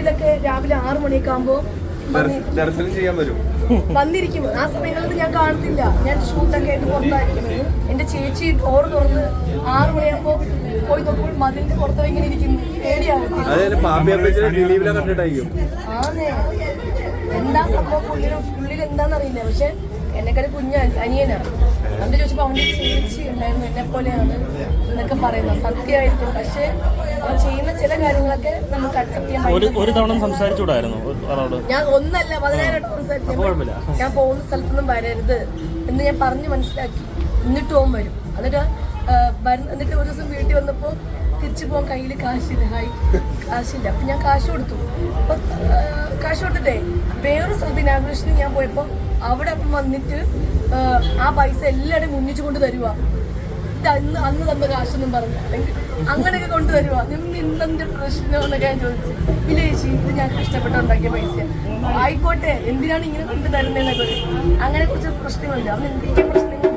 ഷൂട്ടിലൊക്കെ രാവിലെ 6 മണിയൊക്കെ ആകുമ്പോൾ ദർശനം ചെയ്യാൻ വരും. വന്നിരിക്കും. ആ സമയങ്ങളിൽ ഞാൻ കാണത്തില്ല, ഞാൻ ഷൂട്ടൊക്കെ ആയിട്ട് പുറത്തായിരിക്കും. എന്റെ ചേച്ചി ഡോറ് തുറന്ന് 6 മണിയാകുമ്പോൾ പോയി നോക്കുമ്പോൾ മതിലിന്റെ പുറത്ത് ഇങ്ങനെ ഇരിക്കുന്നു. പേടിയാവും. ആന്നേ, എന്താ സംഭവം ഉള്ളിൽ എന്താണെന്നറിയില്ല. പക്ഷെ എന്നെക്കാളും കുഞ്ഞ അനിയനാണ്. അവന്റെ ചോദിച്ചപ്പോൾ അവന്റെ ചേച്ചി ഉണ്ടായിരുന്നു, എന്നെ പോലെയാണ് എന്നൊക്കെ പറയുന്നത് സത്യമായിരിക്കും. പക്ഷെ അവൻ ചെയ്യുന്ന ചില കാര്യങ്ങളൊക്കെ നമുക്ക് അക്സെപ്റ്റ് ചെയ്യാൻ ഒരു തവണ സംസാരിച്ചുകൂടായിരുന്നു. ഞാൻ ഒന്നല്ല 10,000 സംസാരിച്ചു. ഞാൻ പോകുന്ന സ്ഥലത്തൊന്നും വരരുത് എന്ന് ഞാൻ പറഞ്ഞ് മനസ്സിലാക്കി. എന്നിട്ട് ഓൻ വരും. എന്നിട്ട് ഒരു ദിവസം വീട്ടിൽ വന്നപ്പോൾ തിരിച്ചു പോകാൻ കയ്യിൽ കാശില്ല. കാശില്ല. അപ്പം ഞാൻ കാശ് കൊടുത്തു. അപ്പം കാശ് കൊടുത്തിട്ടേ വേറൊരു സ്ഥലത്ത് ഇനാഗുറേഷന് ഞാൻ പോയപ്പോൾ അവിടെ അപ്പം വന്നിട്ട് ആ പൈസ എല്ലാവരും മുന്നിച്ചു കൊണ്ട് തരുക. ഇത് അന്ന് തന്ന കാശൊന്നും പറഞ്ഞു അങ്ങനെയൊക്കെ കൊണ്ടുവരുക. നിങ്ങൾ ഇന്നെന്റെ പ്രശ്നം എന്നൊക്കെ ഞാൻ ചോദിച്ചു. ഇല്ല ചേച്ചി, ഇത് ഞാൻ കഷ്ടപ്പെട്ടുണ്ടാക്കിയ പൈസ ആയിക്കോട്ടെ, എന്തിനാണ് ഇങ്ങനെ കൊണ്ട് തരുന്നതെന്നൊക്കെ. അങ്ങനെ കുറച്ച് പ്രശ്നങ്ങളുണ്ട്. അവൻ എന്തൊക്കെ പ്രശ്നങ്ങൾ